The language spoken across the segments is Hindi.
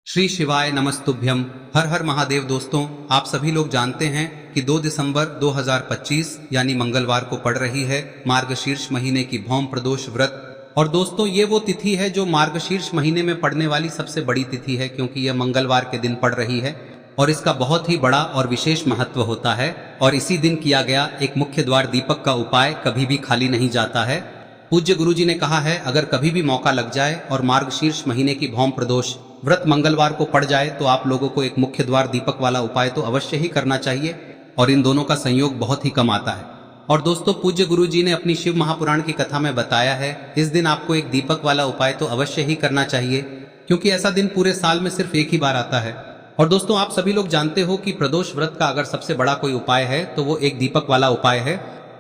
श्री शिवाय नमस्तुभ्यम। हर हर महादेव। दोस्तों, आप सभी लोग जानते हैं कि 2 दिसंबर 2025 यानी मंगलवार को पड़ रही है मार्गशीर्ष महीने की भौम प्रदोष व्रत। और दोस्तों, ये वो तिथि है जो मार्गशीर्ष महीने में पड़ने वाली सबसे बड़ी तिथि है, क्योंकि यह मंगलवार के दिन पड़ रही है और इसका बहुत ही बड़ा और विशेष महत्व होता है। और इसी दिन किया गया एक मुख्य द्वार दीपक का उपाय कभी भी खाली नहीं जाता है। पूज्य गुरुजी ने कहा है, अगर कभी भी मौका लग जाए और मार्गशीर्ष महीने की भौम प्रदोष व्रत मंगलवार को पड़ जाए तो आप लोगों को एक मुख्य द्वार दीपक वाला उपाय तो अवश्य ही करना चाहिए। और इन दोनों का संयोग बहुत ही कम आता है। और दोस्तों, पूज्य गुरुजी ने अपनी शिव महापुराण की कथा में बताया है, इस दिन आपको एक दीपक वाला उपाय तो अवश्य ही करना चाहिए, क्योंकि ऐसा दिन पूरे साल में सिर्फ एक ही बार आता है। और दोस्तों, आप सभी लोग जानते हो कि प्रदोष व्रत का अगर सबसे बड़ा कोई उपाय है तो वो एक दीपक वाला उपाय है।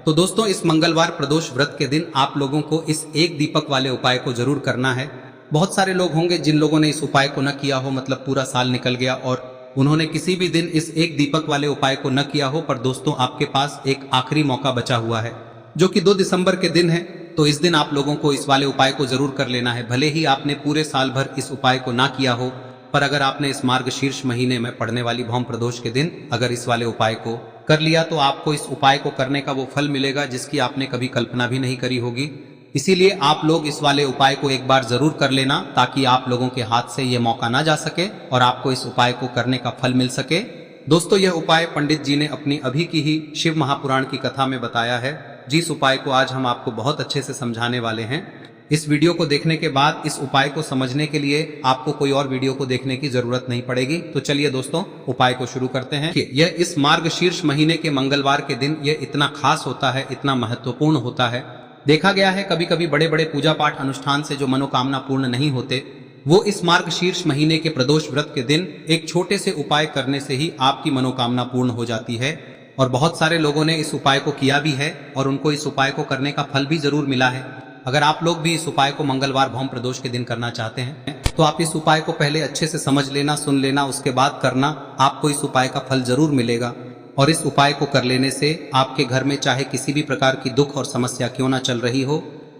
तो दोस्तों, इस मंगलवार प्रदोष व्रत के दिन आप लोगों को इस एक दीपक वाले उपाय को जरूर करना है। बहुत सारे लोग होंगे जिन लोगों ने इस उपाय को न किया हो, मतलब पूरा साल निकल गया और उन्होंने किसी भी दिन इस एक दीपक वाले उपाय को न किया हो। पर दोस्तों, आपके पास एक आखिरी मौका बचा हुआ है, जो कि 2 दिसंबर के दिन है। तो इस दिन आप लोगों को इस वाले उपाय को जरूर कर लेना है। भले ही आपने पूरे साल भर इस उपाय को ना किया हो, पर अगर आपने इस मार्गशीर्ष महीने में पड़ने वाली भौम प्रदोष के दिन अगर इस वाले उपाय को कर लिया तो आपको इस उपाय को करने का वो फल मिलेगा जिसकी आपने कभी कल्पना भी नहीं करी होगी। इसीलिए आप लोग इस वाले उपाय को एक बार जरूर कर लेना, ताकि आप लोगों के हाथ से ये मौका ना जा सके और आपको इस उपाय को करने का फल मिल सके। दोस्तों, यह उपाय पंडित जी ने अपनी अभी की ही शिव महापुराण की कथा में बताया है, जिस उपाय को आज हम आपको बहुत अच्छे से समझाने वाले हैं। इस वीडियो को देखने के बाद इस उपाय को समझने के लिए आपको कोई और वीडियो को देखने की जरूरत नहीं पड़ेगी। तो चलिए दोस्तों, उपाय को शुरू करते हैं। यह इस मार्गशीर्ष महीने के मंगलवार के दिन यह इतना खास होता है, इतना महत्वपूर्ण होता है। देखा गया है कभी कभी बड़े बड़े पूजा पाठ अनुष्ठान से जो मनोकामना पूर्ण नहीं होते, वो इस मार्गशीर्ष महीने के प्रदोष व्रत के दिन एक छोटे से उपाय करने से ही आपकी मनोकामना पूर्ण हो जाती है। और बहुत सारे लोगों ने इस उपाय को किया भी है और उनको इस उपाय को करने का फल भी जरूर मिला है। अगर आप लोग भी इस उपाय को मंगलवार भौम प्रदोष के दिन करना चाहते हैं तो आप इस उपाय को पहले अच्छे से समझ लेना, सुन लेना, उसके बाद करना। आपको इस उपाय का फल जरूर मिलेगा। और इस उपाय को कर लेने से आपके घर में चाहे किसी भी प्रकार की दुख और समस्या क्यों ना चल रही हो,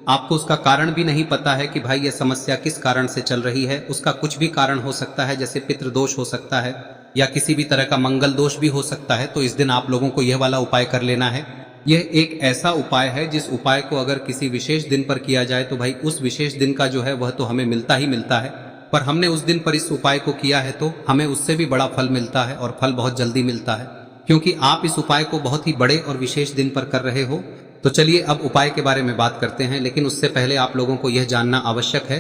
आपको उसका कारण भी नहीं पता है कि भाई यह समस्या किस कारण से चल रही है, उसका कुछ भी कारण हो सकता है, जैसे पितृदोष हो सकता है या किसी भी तरह का मंगल दोष भी हो सकता है। तो इस दिन आप लोगों को यह वाला उपाय कर लेना है। यह एक ऐसा उपाय है जिस उपाय को अगर किसी विशेष दिन पर किया जाए तो भाई उस विशेष दिन का जो है वह तो हमें मिलता ही मिलता है। पर हमने उस दिन पर इस उपाय को किया है तो हमें उससे भी बड़ा फल मिलता है, और फल बहुत जल्दी मिलता है, क्योंकि आप इस उपाय को बहुत ही बड़े और विशेष दिन पर कर रहे हो। तो चलिए अब उपाय के बारे में बात करते हैं, लेकिन उससे पहले आप लोगों को यह जानना आवश्यक है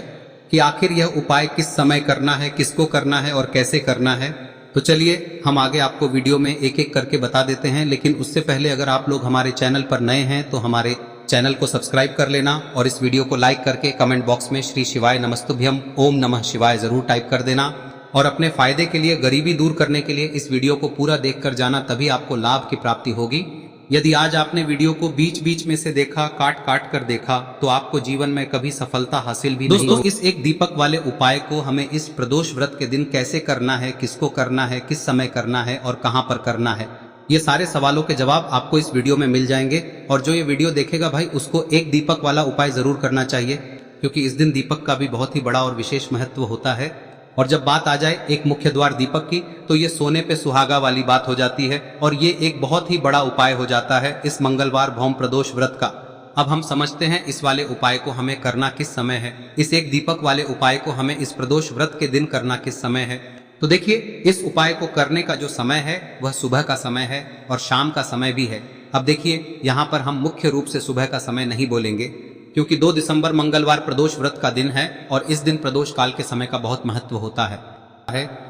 कि आखिर यह उपाय किस समय करना है, किसको करना है और कैसे करना है। तो चलिए हम आगे आपको वीडियो में एक एक करके बता देते हैं। लेकिन उससे पहले अगर आप लोग हमारे चैनल पर नए हैं तो हमारे चैनल को सब्सक्राइब कर लेना और इस वीडियो को लाइक करके कमेंट बॉक्स में श्री शिवाय नमस्तुभ्यम ओम नमः शिवाय जरूर टाइप कर देना। और अपने फायदे के लिए, गरीबी दूर करने के लिए इस वीडियो को पूरा देखकर जाना, तभी आपको लाभ की प्राप्ति होगी। यदि आज आपने वीडियो को बीच बीच में से देखा, काट काट कर देखा, तो आपको जीवन में कभी सफलता हासिल भी नहीं होगी। दोस्तों, इस एक दीपक वाले उपाय को हमें इस प्रदोष व्रत के दिन कैसे करना है, किसको करना है, किस समय करना है और कहां पर करना है, ये सारे सवालों के जवाब आपको इस वीडियो में मिल जाएंगे। और जो ये वीडियो देखेगा भाई, उसको एक दीपक वाला उपाय जरूर करना चाहिए, क्योंकि इस दिन दीपक का भी बहुत ही बड़ा और विशेष महत्व होता है। और जब बात आ जाए एक मुख्य द्वार दीपक की, तो ये सोने पे सुहागा वाली बात हो जाती है और ये एक बहुत ही बड़ा उपाय हो जाता है इस मंगलवार भौम प्रदोष व्रत का। अब हम समझते हैं इस वाले उपाय को हमें करना किस समय है, इस एक दीपक वाले उपाय को हमें इस प्रदोष व्रत के दिन करना किस समय है। तो देखिए, इस उपाय को करने का जो समय है वह सुबह का समय है और शाम का समय भी है। अब देखिए, यहाँ पर हम मुख्य रूप से सुबह का समय नहीं बोलेंगे, क्योंकि 2 दिसंबर मंगलवार प्रदोष व्रत का दिन है और इस दिन प्रदोष काल के समय का बहुत महत्व होता है।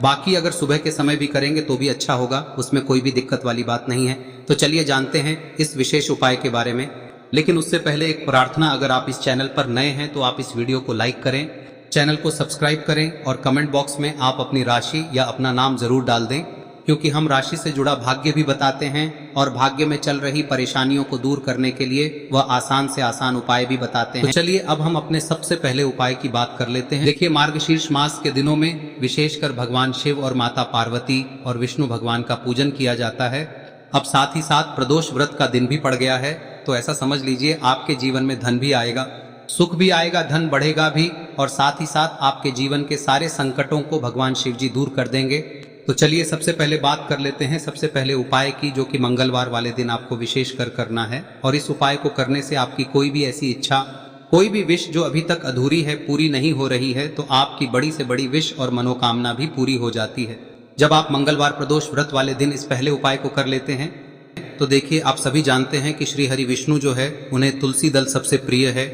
बाकी अगर सुबह के समय भी करेंगे तो भी अच्छा होगा, उसमें कोई भी दिक्कत वाली बात नहीं है। तो चलिए जानते हैं इस विशेष उपाय के बारे में। लेकिन उससे पहले एक प्रार्थना, अगर आप इस चैनल पर नए हैं तो आप इस वीडियो को लाइक करें, चैनल को सब्सक्राइब करें और कमेंट बॉक्स में आप अपनी राशि या अपना नाम जरूर डाल दें, क्योंकि हम राशि से जुड़ा भाग्य भी बताते हैं और भाग्य में चल रही परेशानियों को दूर करने के लिए वह आसान से आसान उपाय भी बताते हैं। तो चलिए अब हम अपने सबसे पहले उपाय की बात कर लेते हैं। देखिए, मार्गशीर्ष मास के दिनों में विशेषकर भगवान शिव और माता पार्वती और विष्णु भगवान का पूजन किया जाता है। अब साथ ही साथ प्रदोष व्रत का दिन भी पड़ गया है, तो ऐसा समझ लीजिए आपके जीवन में धन भी आएगा, सुख भी आएगा, धन बढ़ेगा भी, और साथ ही साथ आपके जीवन के सारे संकटों को भगवान शिव जी दूर कर देंगे। तो चलिए सबसे पहले बात कर लेते हैं सबसे पहले उपाय की, जो कि मंगलवार वाले दिन आपको विशेष कर करना है। और इस उपाय को करने से आपकी कोई भी ऐसी इच्छा, कोई भी विश जो अभी तक अधूरी है, पूरी नहीं हो रही है, तो आपकी बड़ी से बड़ी विश और मनोकामना भी पूरी हो जाती है जब आप मंगलवार प्रदोष व्रत वाले दिन इस पहले उपाय को कर लेते हैं। तो देखिए, आप सभी जानते हैं कि श्री हरि विष्णु जो है उन्हें तुलसी दल सबसे प्रिय है।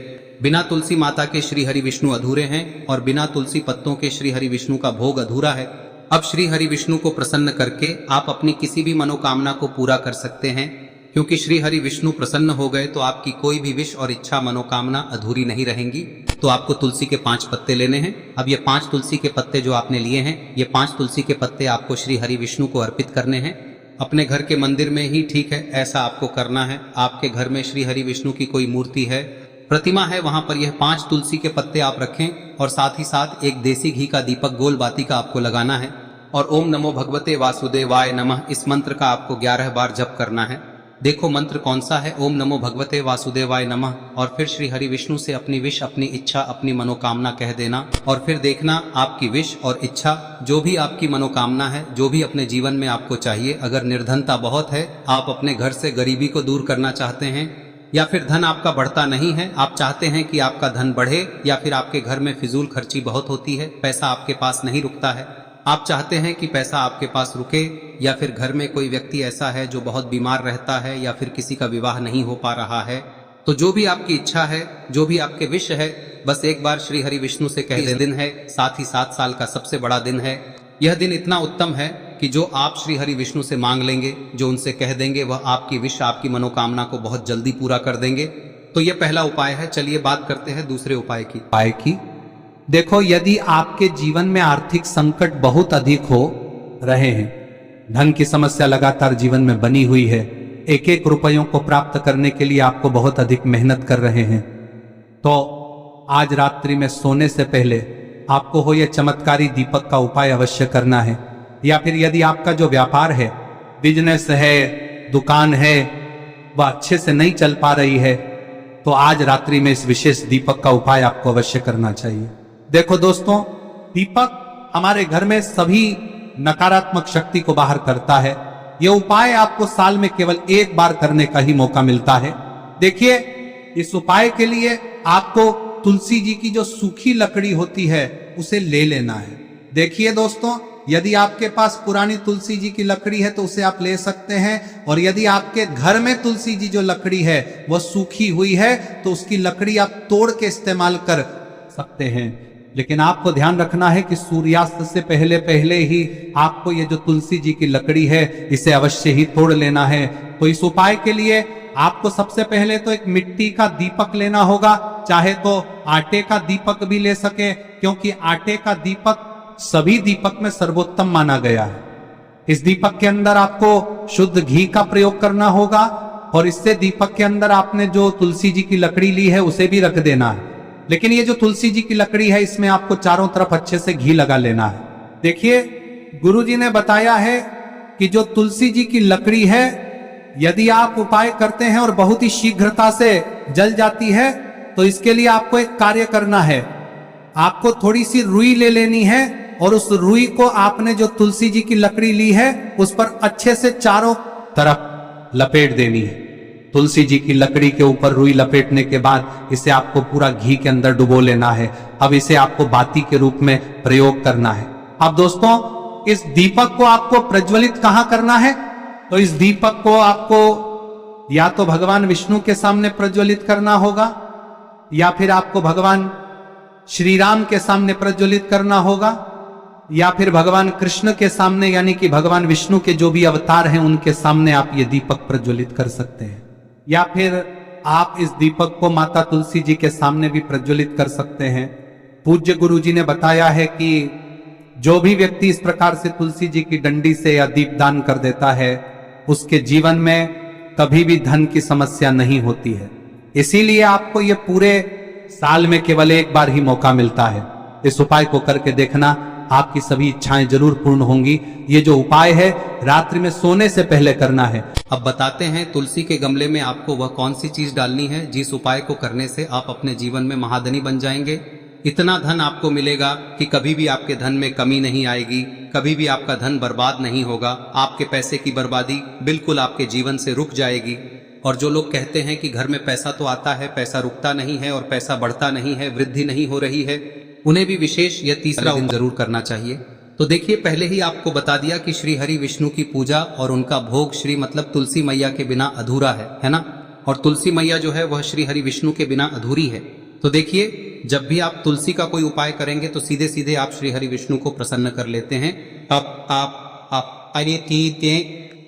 बिना तुलसी माता के श्री हरि विष्णु अधूरे हैं और बिना तुलसी पत्तों के श्री हरि विष्णु का भोग अधूरा है। अब श्री हरि विष्णु को प्रसन्न करके आप अपनी किसी भी मनोकामना को पूरा कर सकते हैं, क्योंकि श्री हरि विष्णु प्रसन्न हो गए तो आपकी कोई भी विश और इच्छा मनोकामना अधूरी नहीं रहेंगी। तो आपको तुलसी के 5 पत्ते लेने हैं। अब ये 5 तुलसी के पत्ते जो आपने लिए हैं, ये 5 तुलसी के पत्ते आपको श्री हरि विष्णु को अर्पित करने हैं। अपने घर के मंदिर में ही ठीक है, ऐसा आपको करना है। आपके घर में श्री हरि विष्णु की कोई मूर्ति है, प्रतिमा है, वहां पर यह 5 तुलसी के पत्ते आप रखें और साथ ही साथ एक देसी घी का दीपक गोल बाती का आपको लगाना है। और ओम नमो भगवते वासुदेवाय नमः इस मंत्र का आपको 11 बार जप करना है। देखो मंत्र कौन सा है, ओम नमो भगवते वासुदेवाय नमः, और फिर श्री हरि विष्णु से अपनी विश, अपनी इच्छा, अपनी मनोकामना कह देना। और फिर देखना आपकी विश और इच्छा, जो भी आपकी मनोकामना है, जो भी अपने जीवन में आपको चाहिए। अगर निर्धनता बहुत है, आप अपने घर से गरीबी को दूर करना चाहते हैं, या फिर धन आपका बढ़ता नहीं है, आप चाहते हैं कि आपका धन बढ़े, या फिर आपके घर में फिजूल खर्ची बहुत होती है, पैसा आपके पास नहीं रुकता है, आप चाहते हैं कि पैसा आपके पास रुके, या फिर घर में कोई व्यक्ति ऐसा है जो बहुत बीमार रहता है, या फिर किसी का विवाह नहीं हो पा रहा है, तो जो भी आपकी इच्छा है, जो भी आपके विश है, बस एक बार श्री हरि विष्णु से कह दें। दिन है, साथ ही 7 साल का सबसे बड़ा दिन है। यह दिन इतना उत्तम है कि जो आप श्री हरि विष्णु से मांग लेंगे, जो उनसे कह देंगे, वह आपकी विश, आपकी मनोकामना को बहुत जल्दी पूरा कर देंगे। तो यह पहला उपाय है। चलिए बात करते हैं दूसरे उपाय की। देखो, यदि आपके जीवन में आर्थिक संकट बहुत अधिक हो रहे हैं, धन की समस्या लगातार जीवन में बनी हुई है, एक एक रुपयों को प्राप्त करने के लिए आपको बहुत अधिक मेहनत कर रहे हैं, तो आज रात्रि में सोने से पहले आपको हो यह चमत्कारी दीपक का उपाय अवश्य करना है। या फिर यदि आपका जो व्यापार है, बिजनेस है, दुकान है, वह अच्छे से नहीं चल पा रही है, तो आज रात्रि में इस विशेष दीपक का उपाय आपको अवश्य करना चाहिए। देखो दोस्तों, दीपक हमारे घर में सभी नकारात्मक शक्ति को बाहर करता है। यह उपाय आपको साल में केवल 1 बार करने का ही मौका मिलता है। देखिए, इस उपाय के लिए आपको तुलसी जी की जो सूखी लकड़ी होती है उसे ले लेना है। देखिए दोस्तों, यदि आपके पास पुरानी तुलसी जी की लकड़ी है तो उसे आप ले सकते हैं, और यदि आपके घर में तुलसी जी जो लकड़ी है वह सूखी हुई है तो उसकी लकड़ी आप तोड़ के इस्तेमाल कर सकते हैं। लेकिन आपको ध्यान रखना है कि सूर्यास्त से पहले पहले ही आपको ये जो तुलसी जी की लकड़ी है इसे अवश्य ही तोड़ लेना है। तो इस उपाय के लिए आपको सबसे पहले तो एक मिट्टी का दीपक लेना होगा, चाहे तो आटे का दीपक भी ले सके, क्योंकि आटे का दीपक सभी दीपक में सर्वोत्तम माना गया है। इस दीपक के अंदर आपको शुद्ध घी का प्रयोग करना होगा, और इससे दीपक के अंदर आपने जो तुलसी जी की लकड़ी ली है उसे भी रख देना है। लेकिन ये जो तुलसी जी की लकड़ी है, इसमें आपको चारों तरफ अच्छे से घी लगा लेना है। देखिए, गुरु जी ने बताया है कि जो तुलसी जी की लकड़ी है, यदि आप उपाय करते हैं और बहुत ही शीघ्रता से जल जाती है, तो इसके लिए आपको एक कार्य करना है। आपको थोड़ी सी रुई ले लेनी है, और उस रुई को आपने जो तुलसी जी की लकड़ी ली है उस पर अच्छे से चारों तरफ लपेट देनी है। तुलसी जी की लकड़ी के ऊपर रुई लपेटने के बाद इसे आपको पूरा घी के अंदर डुबो लेना है। अब इसे आपको बाती के रूप में प्रयोग करना है। अब दोस्तों, इस दीपक को आपको प्रज्वलित कहां करना है? तो इस दीपक को आपको या तो भगवान विष्णु के सामने प्रज्वलित करना होगा, या फिर आपको भगवान श्री राम के सामने प्रज्वलित करना होगा, या फिर भगवान कृष्ण के सामने, यानी कि भगवान विष्णु के जो भी अवतार हैं उनके सामने आप ये दीपक प्रज्वलित कर सकते हैं। या फिर आप इस दीपक को माता तुलसी जी के सामने भी प्रज्वलित कर सकते हैं। पूज्य गुरु जी ने बताया है कि जो भी व्यक्ति इस प्रकार से तुलसी जी की डंडी से या दीपदान कर देता है, उसके जीवन में कभी भी धन की समस्या नहीं होती है। इसीलिए आपको ये पूरे साल में केवल 1 बार ही मौका मिलता है। इस उपाय को करके देखना, आपकी सभी इच्छाएं जरूर पूर्ण होंगी। ये जो उपाय है रात्रि में सोने से पहले करना है। अब बताते हैं तुलसी के गमले में आपको वह कौन सी चीज डालनी है जिस उपाय को करने से आप अपने जीवन में महाधनी बन जाएंगे। इतना धन आपको मिलेगा कि कभी भी आपके धन में कमी नहीं आएगी, कभी भी आपका धन बर्बाद नहीं होगा। आपके पैसे की बर्बादी बिल्कुल आपके जीवन से रुक जाएगी। और जो लोग कहते हैं कि घर में पैसा तो आता है, पैसा रुकता नहीं है और पैसा बढ़ता नहीं है, वृद्धि नहीं हो रही है, उन्हें भी विशेष यह तीसरा दिन जरूर करना चाहिए। तो देखिए, पहले ही आपको बता दिया कि श्री हरि विष्णु की पूजा और उनका भोग श्री मतलब तुलसी मैया के बिना अधूरा है ना। और तुलसी मैया जो है वह श्री हरि विष्णु के बिना अधूरी है। तो देखिए, जब भी आप तुलसी का कोई उपाय करेंगे तो सीधे सीधे आप श्री हरि विष्णु को प्रसन्न कर लेते हैं।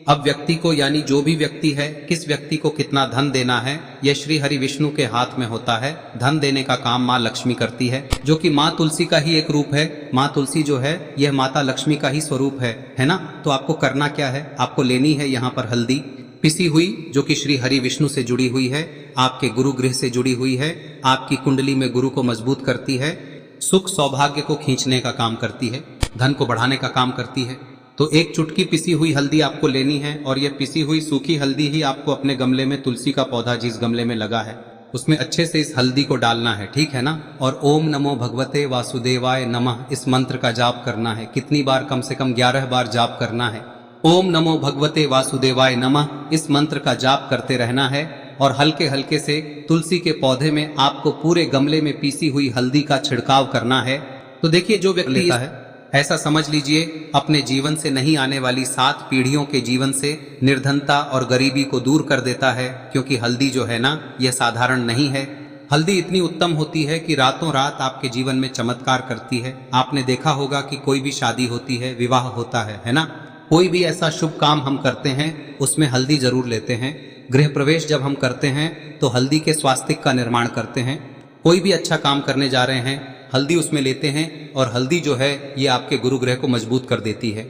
अब व्यक्ति को, यानी जो भी व्यक्ति है, किस व्यक्ति को कितना धन देना है, यह श्री हरि विष्णु के हाथ में होता है। धन देने का काम माँ लक्ष्मी करती है, जो कि माँ तुलसी का ही एक रूप है। माँ तुलसी जो है यह माता लक्ष्मी का ही स्वरूप है ना। तो आपको करना क्या है, आपको लेनी है यहाँ पर हल्दी पिसी हुई, जो कि श्री हरि विष्णु से जुड़ी हुई है, आपके गुरु गृह से जुड़ी हुई है, आपकी कुंडली में गुरु को मजबूत करती है, सुख सौभाग्य को खींचने का काम करती है, धन को बढ़ाने का काम करती है। तो एक चुटकी पिसी हुई हल्दी आपको लेनी है और यह पिसी हुई सूखी हल्दी ही आपको अपने गमले में, तुलसी का पौधा जिस गमले में लगा है उसमें अच्छे से इस हल्दी को डालना है, ठीक है ना। और ओम नमो भगवते वासुदेवाय नमः इस मंत्र का जाप करना है। कितनी बार, कम से कम 11 बार जाप करना है। ओम नमो भगवते वासुदेवाय नमः इस मंत्र का जाप करते रहना है। और हल्के हल्के से तुलसी के पौधे में आपको पूरे गमले में पीसी हुई हल्दी का छिड़काव करना है। तो देखिए, जो व्यक्ति लेता है, ऐसा समझ लीजिए अपने जीवन से नहीं आने वाली 7 पीढ़ियों के जीवन से निर्धनता और गरीबी को दूर कर देता है। क्योंकि हल्दी जो है ना, यह साधारण नहीं है। हल्दी इतनी उत्तम होती है कि रातों रात आपके जीवन में चमत्कार करती है। आपने देखा होगा कि कोई भी शादी होती है, विवाह होता है ना, कोई भी ऐसा शुभ काम हम करते हैं उसमें हल्दी जरूर लेते हैं। गृह प्रवेश जब हम करते हैं तो हल्दी के स्वास्तिक का निर्माण करते हैं। कोई भी अच्छा काम करने जा रहे हैं, हल्दी उसमें लेते हैं। और हल्दी जो है ये आपके गुरु ग्रह को मजबूत कर देती है।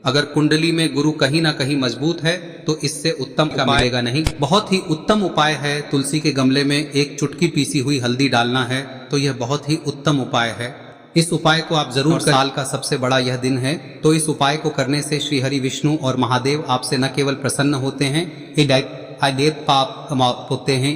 अगर कुंडली में गुरु कहीं ना कहीं मजबूत है तो इससे उत्तम का मिलेगा नहीं। बहुत ही उत्तम उपाय है, तुलसी के गमले में एक चुटकी पीसी हुई हल्दी डालना है। तो यह बहुत ही उत्तम उपाय है। इस उपाय को आप जरूर, साल का सबसे बड़ा यह दिन है, तो इस उपाय को करने से श्री हरि विष्णु और महादेव आपसे न केवल प्रसन्न होते हैं, पाप होते हैं,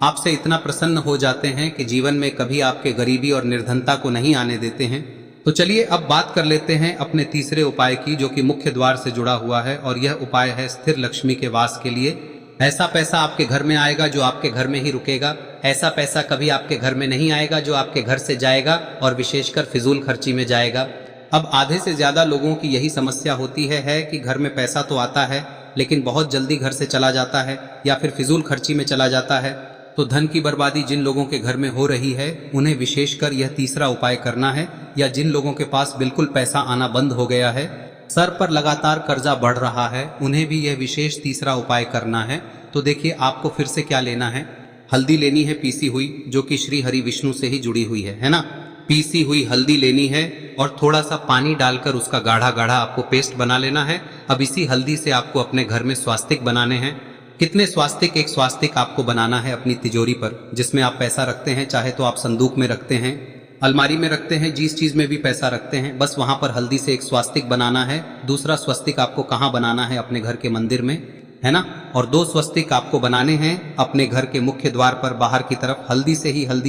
आपसे इतना प्रसन्न हो जाते हैं कि जीवन में कभी आपके गरीबी और निर्धनता को नहीं आने देते हैं। तो चलिए अब बात कर लेते हैं अपने तीसरे उपाय की, जो कि मुख्य द्वार से जुड़ा हुआ है। और यह उपाय है स्थिर लक्ष्मी के वास के लिए। ऐसा पैसा आपके घर में आएगा जो आपके घर में ही रुकेगा। ऐसा पैसा कभी आपके घर में नहीं आएगा जो आपके घर से जाएगा और विशेषकर फिजूल खर्ची में जाएगा। अब आधे से ज्यादा लोगों की यही समस्या होती है कि घर में पैसा तो आता है लेकिन बहुत जल्दी घर से चला जाता है या फिर फिजूल खर्ची में चला जाता है। तो धन की बर्बादी जिन लोगों के घर में हो रही है उन्हें विशेषकर यह तीसरा उपाय करना है। या जिन लोगों के पास बिल्कुल पैसा आना बंद हो गया है, सर पर लगातार कर्जा बढ़ रहा है, उन्हें भी यह विशेष तीसरा उपाय करना है। तो देखिए, आपको फिर से क्या लेना है, हल्दी लेनी है पीसी हुई, जो कि श्री हरि विष्णु से ही जुड़ी हुई है ना। पीसी हुई हल्दी लेनी है और थोड़ा सा पानी डालकर उसका गाढ़ा गाढ़ा आपको पेस्ट बना लेना है। अब इसी हल्दी से आपको अपने घर में स्वास्तिक बनाने हैं। कितने स्वास्तिक? एक स्वास्तिक आपको बनाना है अपनी तिजोरी पर, जिसमें आप पैसा रखते हैं। चाहे तो आप संदूक में रखते हैं, अलमारी में रखते हैं, जिस चीज में भी पैसा रखते हैं, बस वहां पर हल्दी से एक स्वास्तिक बनाना है। दूसरा स्वस्तिक आपको कहाँ बनाना है? अपने घर के मंदिर में, है ना। और 2 स्वस्तिक आपको बनाने हैं अपने घर के मुख्य द्वार पर बाहर की तरफ। हल्दी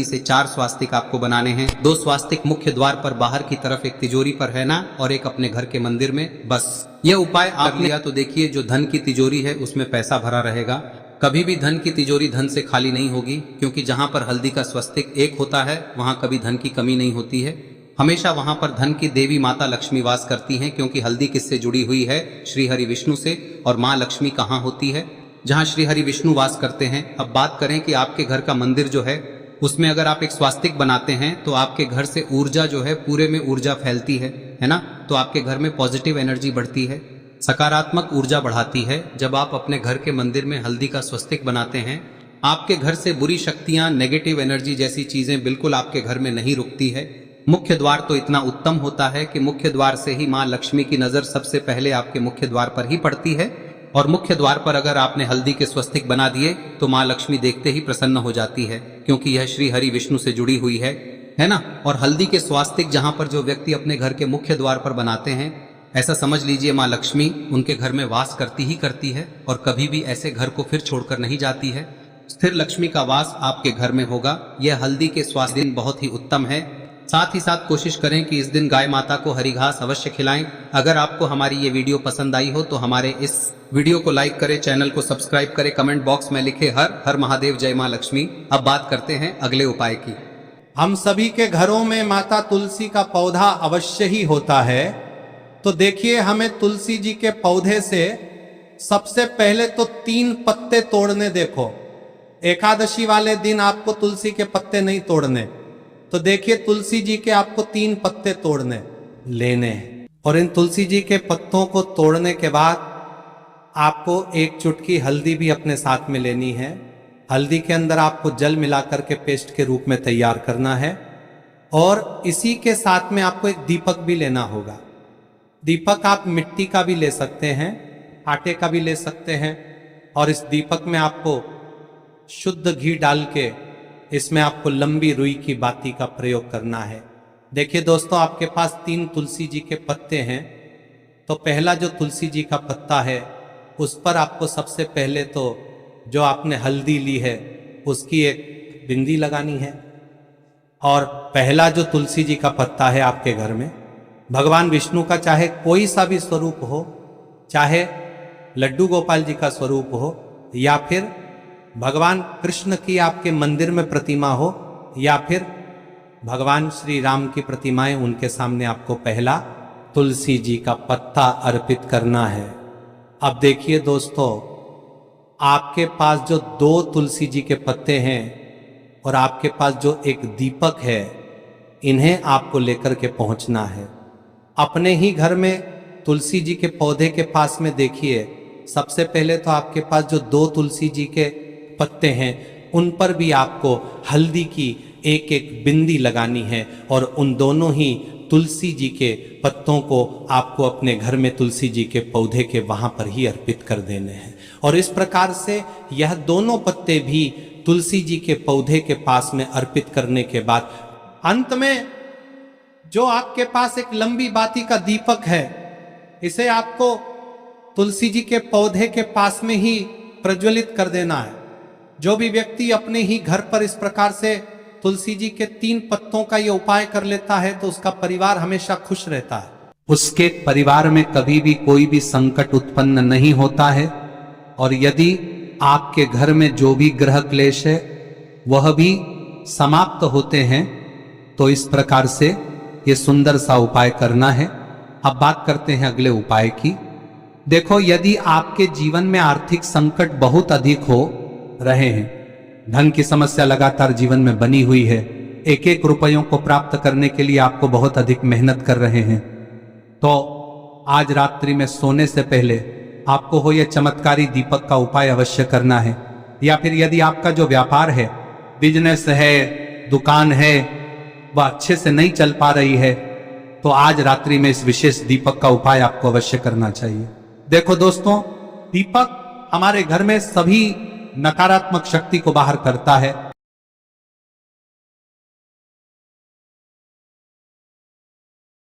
से 4 स्वास्तिक आपको बनाने हैं। 2 स्वास्तिक मुख्य द्वार पर बाहर की तरफ, एक तिजोरी पर, है ना, और एक अपने घर के मंदिर में। बस यह उपाय आप लिया तो देखिए, जो धन की तिजोरी है उसमें पैसा भरा रहेगा। कभी भी धन की तिजोरी धन से खाली नहीं होगी, क्योंकि जहां पर हल्दी का स्वस्तिक एक होता है वहां कभी धन की कमी नहीं होती है। हमेशा वहां पर धन की देवी माता लक्ष्मी वास करती हैं, क्योंकि हल्दी किससे जुड़ी हुई है? श्री हरि विष्णु से। और माँ लक्ष्मी कहाँ होती है? जहाँ श्री हरि विष्णु वास करते हैं। अब बात करें कि आपके घर का मंदिर जो है उसमें अगर आप एक स्वास्तिक बनाते हैं तो आपके घर से ऊर्जा जो है, पूरे में ऊर्जा फैलती है ना। तो आपके घर में पॉजिटिव एनर्जी बढ़ती है, सकारात्मक ऊर्जा बढ़ाती है। जब आप अपने घर के मंदिर में हल्दी का स्वस्तिक बनाते हैं, आपके घर से बुरी शक्तियां, नेगेटिव एनर्जी जैसी चीजें बिल्कुल आपके घर में नहीं रुकती है। मुख्य द्वार तो इतना उत्तम होता है कि मुख्य द्वार से ही माँ लक्ष्मी की नजर सबसे पहले आपके मुख्य द्वार पर ही पड़ती है। और मुख्य द्वार पर अगर आपने हल्दी के स्वस्तिक बना दिए तो माँ लक्ष्मी देखते ही प्रसन्न हो जाती है, क्योंकि यह श्री हरि विष्णु से जुड़ी हुई है। है ना। और हल्दी के स्वास्तिक जहां पर जो व्यक्ति अपने घर के मुख्य द्वार पर बनाते हैं, ऐसा समझ लीजिए माँ लक्ष्मी उनके घर में वास करती ही करती है और कभी भी ऐसे घर को फिर छोड़कर नहीं जाती है। स्थिर लक्ष्मी का वास आपके घर में होगा। यह हल्दी के स्वास्थ्य दिन बहुत ही उत्तम है। साथ ही साथ कोशिश करें कि इस दिन गाय माता को हरी घास अवश्य खिलाएं। अगर आपको हमारी ये वीडियो पसंद आई हो तो हमारे इस वीडियो को लाइक करें, चैनल को सब्सक्राइब करें, कमेंट बॉक्स में लिखे हर हर महादेव जय माँ लक्ष्मी। अब बात करते हैं अगले उपाय की। हम सभी के घरों में माता तुलसी का पौधा अवश्य ही होता है। तो देखिए, हमें तुलसी जी के पौधे से सबसे पहले तो 3 पत्ते तोड़ने। देखो, एकादशी वाले दिन आपको तुलसी के पत्ते नहीं तोड़ने। तो देखिए, तुलसी जी के आपको 3 पत्ते तोड़ने लेने हैं। और इन तुलसी जी के पत्तों को तोड़ने के बाद आपको 1 चुटकी हल्दी भी अपने साथ में लेनी है। हल्दी के अंदर आपको जल मिलाकर के पेस्ट के रूप में तैयार करना है। और इसी के साथ में आपको एक दीपक भी लेना होगा। दीपक आप मिट्टी का भी ले सकते हैं, आटे का भी ले सकते हैं। और इस दीपक में आपको शुद्ध घी डाल के इसमें आपको लंबी रुई की बाती का प्रयोग करना है। देखिए दोस्तों, आपके पास 3 तुलसी जी के पत्ते हैं। तो पहला जो तुलसी जी का पत्ता है उस पर आपको सबसे पहले तो जो आपने हल्दी ली है उसकी एक बिंदी लगानी है। और पहला जो तुलसी जी का पत्ता है आपके घर में, भगवान विष्णु का चाहे कोई सा भी स्वरूप हो, चाहे लड्डू गोपाल जी का स्वरूप हो, या फिर भगवान कृष्ण की आपके मंदिर में प्रतिमा हो, या फिर भगवान श्री राम की प्रतिमाएं, उनके सामने आपको पहला तुलसी जी का पत्ता अर्पित करना है। अब देखिए दोस्तों, आपके पास जो 2 तुलसी जी के पत्ते हैं और आपके पास जो एक दीपक है, इन्हें आपको लेकर के पहुंचना है। अपने ही घर में तुलसी जी के पौधे के पास में देखिए, सबसे पहले तो आपके पास जो 2 तुलसी जी के पत्ते हैं उन पर भी आपको हल्दी की एक बिंदी लगानी है। और उन दोनों ही तुलसी जी के पत्तों को आपको अपने घर में तुलसी जी के पौधे के वहां पर ही अर्पित कर देने हैं। और इस प्रकार से यह दोनों पत्ते भी तुलसी जी के पौधे के पास में अर्पित करने के बाद अंत में जो आपके पास एक लंबी बाती का दीपक है, इसे आपको तुलसी जी के पौधे के पास में ही प्रज्वलित कर देना है। जो भी व्यक्ति अपने ही घर पर इस प्रकार से तुलसी जी के 3 पत्तों का ये उपाय कर लेता है तो उसका परिवार हमेशा खुश रहता है। उसके परिवार में कभी भी कोई भी संकट उत्पन्न नहीं होता है। और यदि आपके घर में जो भी ग्रह क्लेश है वह भी समाप्त होते हैं। तो इस प्रकार से ये सुंदर सा उपाय करना है। अब बात करते हैं अगले उपाय की। देखो, यदि आपके जीवन में आर्थिक संकट बहुत अधिक हो रहे हैं, धन की समस्या लगातार जीवन में बनी हुई है, 1-1 रुपयों को प्राप्त करने के लिए आपको बहुत अधिक मेहनत कर रहे हैं, तो आज रात्रि में सोने से पहले आपको हो यह चमत्कारी दीपक का उपाय अवश्य करना है। या फिर यदि आपका जो व्यापार है, बिजनेस है, दुकान है, वह अच्छे से नहीं चल पा रही है, तो आज रात्रि में इस विशेष दीपक का उपाय आपको अवश्य करना चाहिए। देखो दोस्तों, दीपक हमारे घर में सभी नकारात्मक शक्ति को बाहर करता है।